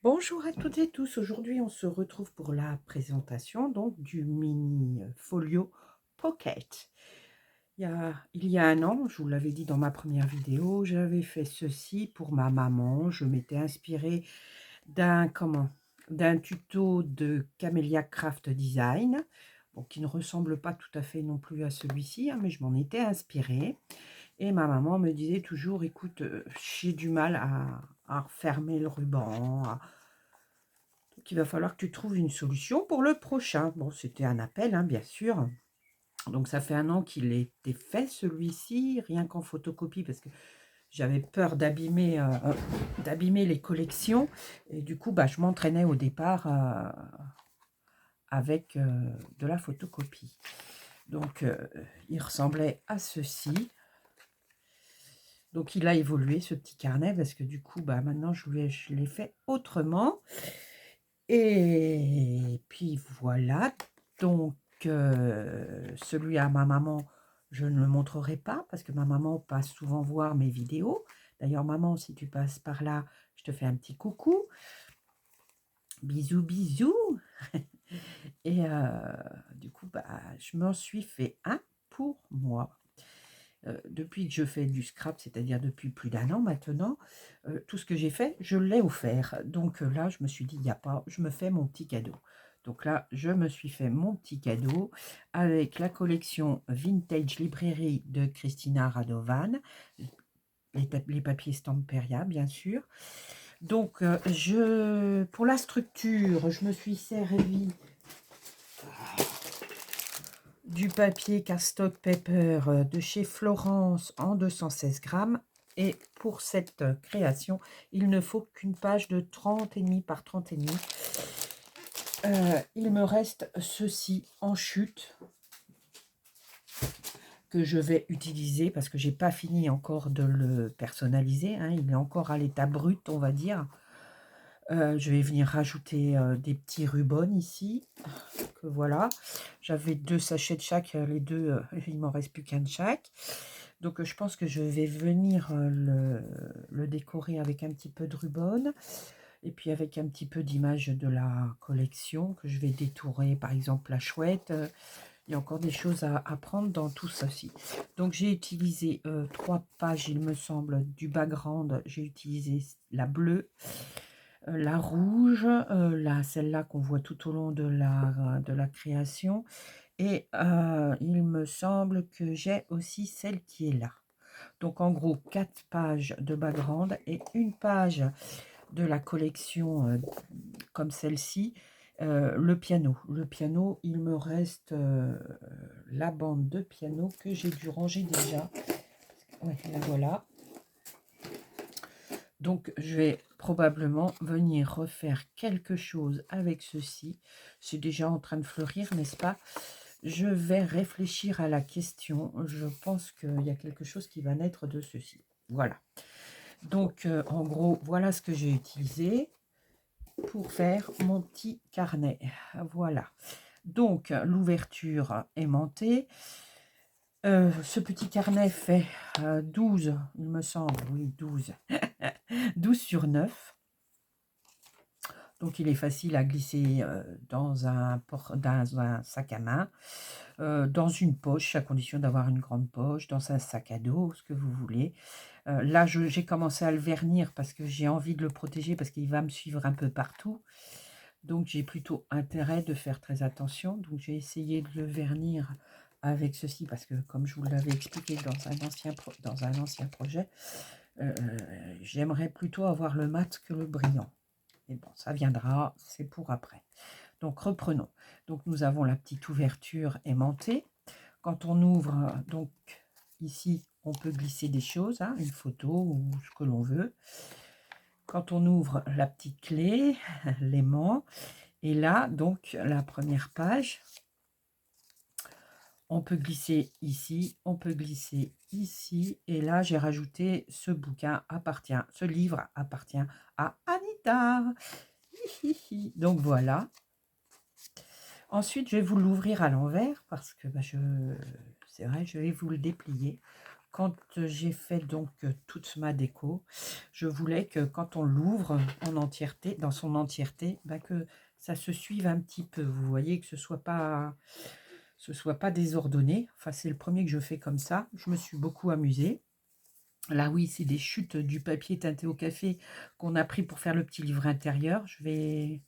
Bonjour à toutes et tous. Aujourd'hui, on se retrouve pour la présentation donc du mini folio Pocket. Il y a un an, je vous l'avais dit dans ma première vidéo, j'avais fait ceci pour ma maman. Je m'étais inspirée d'un tuto de Camellia Craft Design, bon, qui ne ressemble pas tout à fait non plus à celui-ci, hein, mais je m'en étais inspirée. Et ma maman me disait toujours, écoute, j'ai du mal à refermer le ruban, qu'il va falloir que tu trouves une solution pour le prochain. Bon, c'était un appel, hein, bien sûr. Donc, ça fait un an qu'il était fait, celui-ci, rien qu'en photocopie, parce que j'avais peur d'abîmer les collections. Et du coup, bah, je m'entraînais au départ avec de la photocopie. Donc, il ressemblait à ceci. Donc, il a évolué, ce petit carnet, parce que du coup, bah, maintenant, je l'ai fait autrement. Et puis voilà, donc celui à ma maman, je ne le montrerai pas parce que ma maman passe souvent voir mes vidéos. D'ailleurs, maman, si tu passes par là, je te fais un petit coucou. Bisous, bisous. Et du coup, bah, je m'en suis fait un pour moi. Depuis que je fais du scrap, c'est-à-dire depuis plus d'un an maintenant, tout ce que j'ai fait, je l'ai offert. Donc là, je me suis dit, il n'y a pas, je me fais mon petit cadeau. Donc là, je me suis fait mon petit cadeau avec la collection Vintage Librairie de Christina Radovan, les papiers Stamperia, bien sûr. Donc, pour la structure, je me suis servi du papier Cardstock Paper de chez Florence en 216 grammes. Et pour cette création, il ne faut qu'une page de 30,5 par 30,5. Il me reste ceci en chute que je vais utiliser parce que j'ai pas fini encore de le personnaliser, hein. Il est encore à l'état brut, on va dire. Je vais venir rajouter des petits rubans ici. Que voilà, j'avais 2 sachets de chaque, les deux, il m'en reste plus qu'un de chaque. Donc je pense que je vais venir le décorer avec un petit peu de ruban et puis avec un petit peu d'image de la collection que je vais détourer, par exemple la chouette. Il y a encore des choses à prendre dans tout ceci. Donc j'ai utilisé 3 pages, il me semble, du background. J'ai utilisé la bleue, la rouge, celle-là qu'on voit tout au long de la création. Et il me semble que j'ai aussi celle qui est là. Donc en gros, 4 pages de background et une page de la collection comme celle-ci. Le piano. Le piano, il me reste la bande de piano que j'ai dû ranger déjà. Ouais, la voilà. Donc, je vais probablement venir refaire quelque chose avec ceci. C'est déjà en train de fleurir, n'est-ce pas? Je vais réfléchir à la question. Je pense qu'il y a quelque chose qui va naître de ceci. Voilà. Donc, en gros, voilà ce que j'ai utilisé pour faire mon petit carnet. Voilà. Donc, l'ouverture aimantée. Ce petit carnet fait 12, il me semble, oui, 12. 12 sur 9. Donc, il est facile à glisser dans un sac à main, dans une poche, à condition d'avoir une grande poche, dans un sac à dos, ce que vous voulez. Là, j'ai commencé à le vernir parce que j'ai envie de le protéger, parce qu'il va me suivre un peu partout. Donc, j'ai plutôt intérêt de faire très attention. Donc, j'ai essayé de le vernir avec ceci, parce que, comme je vous l'avais expliqué dans un ancien projet, j'aimerais plutôt avoir le mat que le brillant. Mais bon, ça viendra, c'est pour après. Donc, reprenons. Donc, nous avons la petite ouverture aimantée. Quand on ouvre, donc, ici, on peut glisser des choses, hein, une photo ou ce que l'on veut. Quand on ouvre la petite clé, l'aimant, et là, donc, la première page, on peut glisser ici, on peut glisser ici, et là, j'ai rajouté ce livre appartient à Anita. Donc voilà. Ensuite, je vais vous l'ouvrir à l'envers parce que c'est vrai, je vais vous le déplier quand j'ai fait donc toute ma déco, je voulais que quand on l'ouvre en entièreté, dans son entièreté, bah, que ça se suive un petit peu. Vous voyez, que ce soit pas désordonné. Enfin, c'est le premier que je fais comme ça. Je me suis beaucoup amusée. Là, oui, c'est des chutes du papier teinté au café qu'on a pris pour faire le petit livre intérieur. Je vais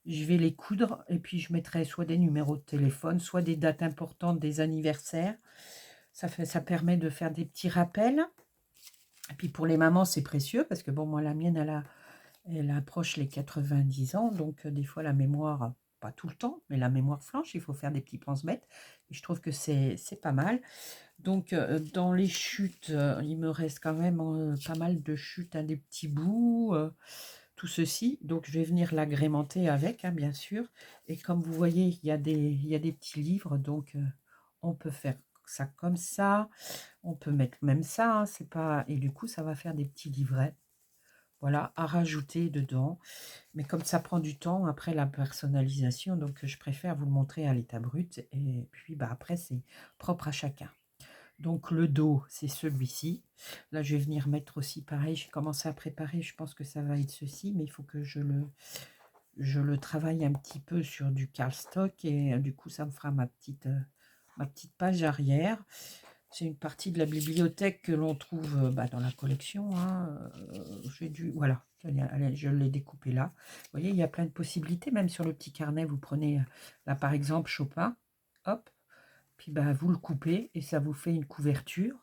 les coudre et puis je mettrai soit des numéros de téléphone, soit des dates importantes, des anniversaires. Ça permet de faire des petits rappels. Et puis pour les mamans, c'est précieux parce que bon, moi, la mienne, elle approche les 90 ans. Donc, des fois, la mémoire, pas tout le temps, mais la mémoire flanche. Il faut faire des petits pense-bêtes. Et je trouve que c'est pas mal. Donc, dans les chutes, il me reste quand même pas mal de chutes, hein, des petits bouts, tout ceci. Donc, je vais venir l'agrémenter avec, hein, bien sûr. Et comme vous voyez, il y a des petits livres. Donc, on peut faire ça comme ça. On peut mettre même ça, hein, c'est pas... Et du coup, ça va faire des petits livrets. Voilà, à rajouter dedans. Mais comme ça prend du temps, après la personnalisation, donc je préfère vous le montrer à l'état brut. Et puis, bah, après, c'est propre à chacun. Donc le dos, c'est celui-ci. Là, je vais venir mettre aussi pareil. J'ai commencé à préparer. Je pense que ça va être ceci, mais il faut que je le travaille un petit peu sur du cardstock. Et du coup, ça me fera ma petite page arrière. C'est une partie de la bibliothèque que l'on trouve bah, dans la collection. Hein. Voilà, allez, je l'ai découpé là. Vous voyez, il y a plein de possibilités. Même sur le petit carnet, vous prenez, là par exemple, Chopin. Hop. Puis bah, vous le coupez et ça vous fait une couverture.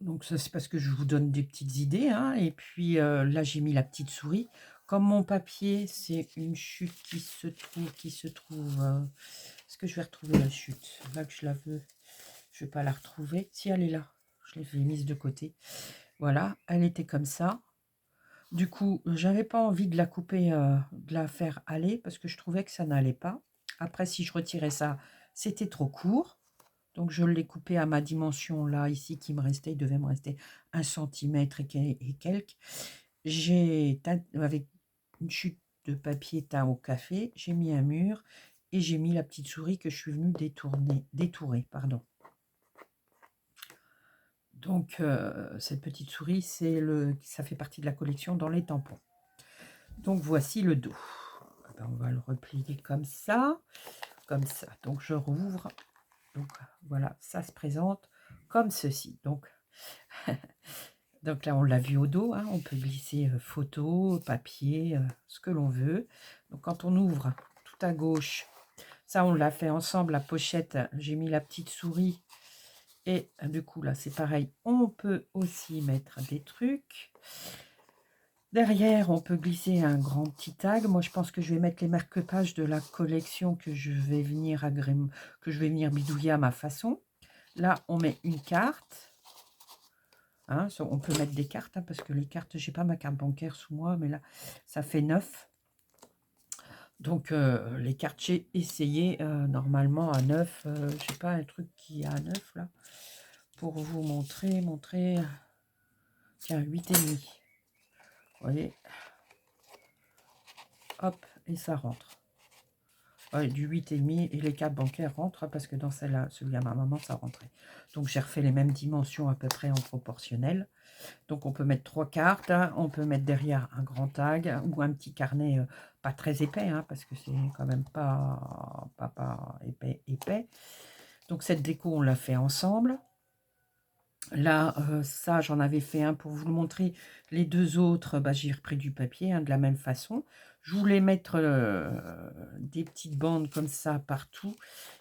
Donc ça, c'est parce que je vous donne des petites idées. Hein. Et puis là, j'ai mis la petite souris. Comme mon papier, c'est une chute qui se trouve... Est-ce que je vais retrouver la chute? Là que je la veux, je ne vais pas la retrouver. Si, elle est là. Je l'ai mise de côté. Voilà, elle était comme ça. Du coup, j'avais pas envie de la couper, de la faire aller parce que je trouvais que ça n'allait pas. Après, si je retirais ça, c'était trop court. Donc, je l'ai coupé à ma dimension là, ici, qui me restait. Il devait me rester 1 cm et quelques. Avec une chute de papier teint au café, j'ai mis un mur et j'ai mis la petite souris que je suis venue détourer, pardon. Donc, cette petite souris, ça fait partie de la collection dans les tampons. Donc, voici le dos. On va le replier comme ça, comme ça. Donc, je rouvre. Donc, voilà, ça se présente comme ceci. Donc, donc là, on l'a vu au dos. Hein, on peut glisser photo, papier, ce que l'on veut. Donc, quand on ouvre tout à gauche, ça, on l'a fait ensemble, la pochette. J'ai mis la petite souris. Et du coup, là, c'est pareil. On peut aussi mettre des trucs. Derrière, on peut glisser un grand petit tag. Moi, je pense que je vais mettre les marque-pages de la collection que je vais venir bidouiller à ma façon. Là, on met une carte. Hein, on peut mettre des cartes, hein, parce que les cartes, je n'ai pas ma carte bancaire sous moi, mais là, ça fait 9. Donc, les cartes, j'ai essayé normalement à 9. Je sais pas, un truc qui est à 9, là. Pour vous montrer. Tiens, 8,5. Vous voyez, hop, et ça rentre. Ouais, du 8,5 et les cartes bancaires rentrent parce que dans celui à ma maman, ça rentrait. Donc, j'ai refait les mêmes dimensions à peu près en proportionnel. Donc, on peut mettre 3 cartes. Hein, on peut mettre derrière un grand tag ou un petit carnet pas très épais, hein, parce que c'est quand même pas épais. Donc, cette déco, on l'a fait ensemble. Là, ça, j'en avais fait un pour vous le montrer. Les deux autres, bah, j'ai repris du papier, hein, de la même façon. Je voulais mettre des petites bandes comme ça partout.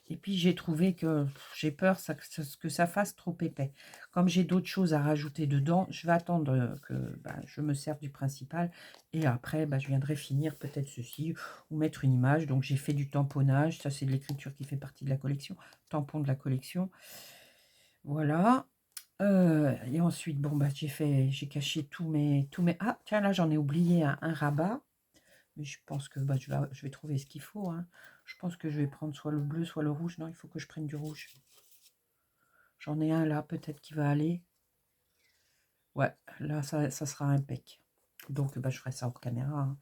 Et puis, j'ai trouvé que j'ai peur que ça fasse trop épais. Comme j'ai d'autres choses à rajouter dedans, je vais attendre que je me serve du principal. Et après, je viendrai finir peut-être ceci ou mettre une image. Donc, j'ai fait du tamponnage. Ça, c'est de l'écriture qui fait partie de la collection. Tampon de la collection. Voilà. Et ensuite, bon, j'ai caché tous mes... Ah, tiens, là, j'en ai oublié un rabat. Mais je pense que je vais trouver ce qu'il faut. Hein. Je pense que je vais prendre soit le bleu, soit le rouge. Non, il faut que je prenne du rouge. J'en ai un là, peut-être qui va aller. Ouais, là, ça sera impec. Donc, je ferai ça hors caméra. Hein.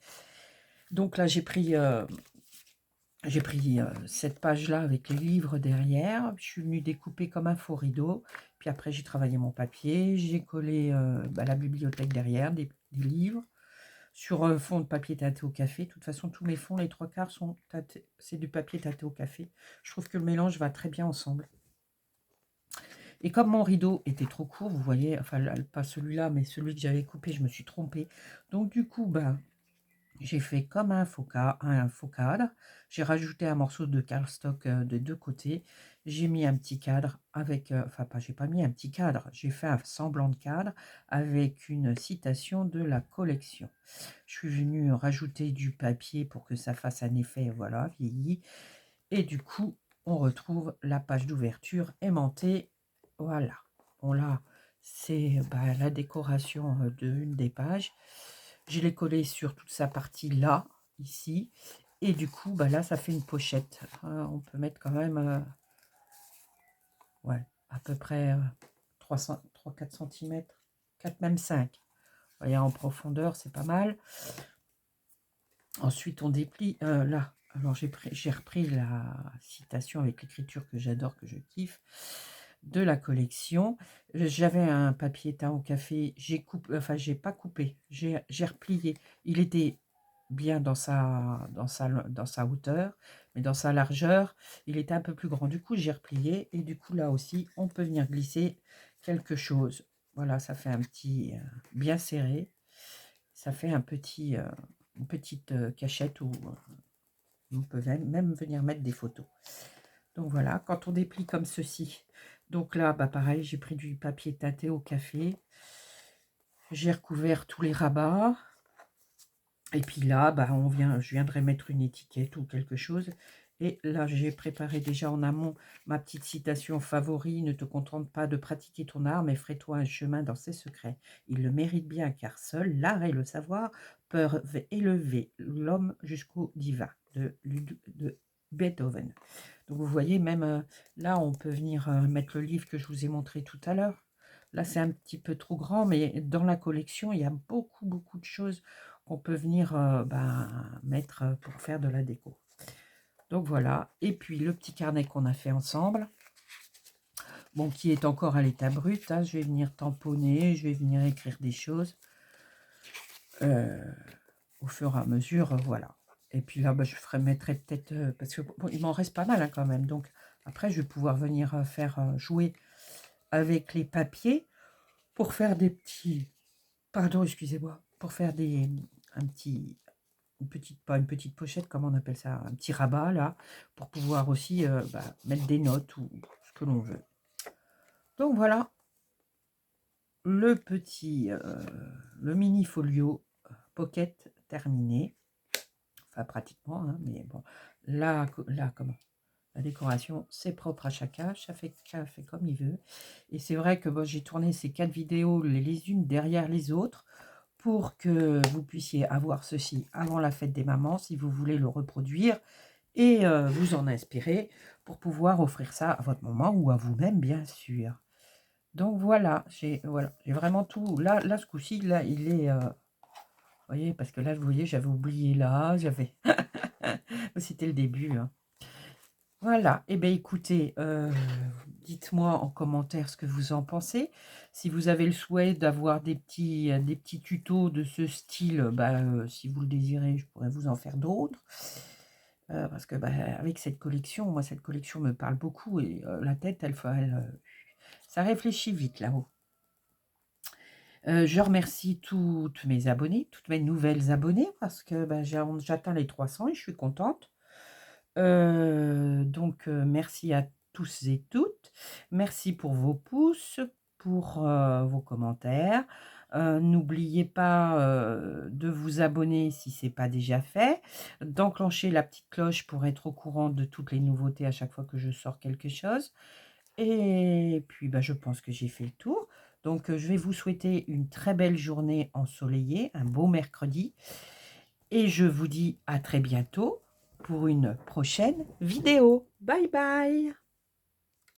Donc là, j'ai pris J'ai pris cette page-là avec les livres derrière. Je suis venue découper comme un faux rideau. Puis après, j'ai travaillé mon papier. J'ai collé la bibliothèque derrière, des livres, sur fond de papier tâté au café. De toute façon, tous mes fonds, les 3/4 sont tâtés, c'est du papier tâté au café. Je trouve que le mélange va très bien ensemble. Et comme mon rideau était trop court, vous voyez, enfin pas celui-là, mais celui que j'avais coupé, je me suis trompée. Donc du coup, j'ai fait comme un faux cadre. J'ai rajouté un morceau de cardstock de deux côtés. J'ai mis un petit cadre avec, enfin pas, j'ai pas mis un petit cadre, j'ai fait un semblant de cadre avec une citation de la collection. Je suis venue rajouter du papier pour que ça fasse un effet, voilà, vieilli. Et du coup, on retrouve la page d'ouverture aimantée. Voilà. Bon là, c'est la décoration d'une des pages. Je l'ai collé sur toute sa partie là, ici. Et du coup, là, ça fait une pochette. On peut mettre quand même, ouais, à peu près 3-4 cm, 4, même 5. Vous voyez, en profondeur, c'est pas mal. Ensuite, on déplie là. Alors, j'ai repris la citation avec l'écriture que j'adore, que je kiffe, de la collection. J'avais un papier teint au café. J'ai pas coupé. J'ai replié. Il était bien dans sa hauteur, mais dans sa largeur, il était un peu plus grand. Du coup, j'ai replié. Et du coup, là aussi, on peut venir glisser quelque chose. Voilà, ça fait un petit bien serré. Ça fait un petit... une petite cachette où on peut même venir mettre des photos. Donc voilà, quand on déplie comme ceci, donc là, pareil, j'ai pris du papier tâté au café, j'ai recouvert tous les rabats, et puis là, je viendrai mettre une étiquette ou quelque chose. Et là, j'ai préparé déjà en amont ma petite citation favori. Ne te contente pas de pratiquer ton art, mais ferai-toi un chemin dans ses secrets. Il le mérite bien, car seul l'art et le savoir peuvent élever l'homme jusqu'au divin, de Beethoven. Donc vous voyez, même là, on peut venir mettre le livre que je vous ai montré tout à l'heure. Là, c'est un petit peu trop grand, mais dans la collection, il y a beaucoup, beaucoup de choses qu'on peut venir mettre pour faire de la déco. Donc voilà, et puis le petit carnet qu'on a fait ensemble, bon, qui est encore à l'état brut, hein, je vais venir tamponner, je vais venir écrire des choses au fur et à mesure, voilà. Et puis là, mettrai peut-être, parce que bon, il m'en reste pas mal quand même, donc après je vais pouvoir venir faire jouer avec les papiers pour faire des petits, pardon, excusez-moi, pour faire un petit, pas une petite pochette, comment on appelle ça, un petit rabat là, pour pouvoir aussi mettre des notes ou ce que l'on veut. Donc voilà, le mini folio pocket terminé, enfin pratiquement, hein, mais bon, là comment, la décoration, c'est propre à chacun fait comme il veut. Et c'est vrai que j'ai tourné ces 4 vidéos les unes derrière les autres pour que vous puissiez avoir ceci avant la fête des mamans, si vous voulez le reproduire et vous en inspirer pour pouvoir offrir ça à votre maman ou à vous-même, bien sûr. Donc voilà, j'ai vraiment tout. Là ce coup-ci, là, il est... vous voyez, parce que là, vous voyez, j'avais oublié là, j'avais... C'était le début, hein. Voilà, et bien écoutez, dites-moi en commentaire ce que vous en pensez. Si vous avez le souhait d'avoir des petits tutos de ce style, si vous le désirez, je pourrais vous en faire d'autres. Parce que avec cette collection, moi cette collection me parle beaucoup et la tête, ça réfléchit vite là-haut. Je remercie toutes mes abonnés, toutes mes nouvelles abonnées, parce que j'atteins les 300 et je suis contente. Donc merci à tous et toutes. Merci pour vos pouces, pour vos commentaires. N'oubliez pas de vous abonner si ce n'est pas déjà fait, d'enclencher la petite cloche pour être au courant de toutes les nouveautés à chaque fois que je sors quelque chose. Et puis je pense que j'ai fait le tour. Donc je vais vous souhaiter une très belle journée ensoleillée, un beau mercredi. Et je vous dis à très bientôt pour une prochaine vidéo. Bye bye!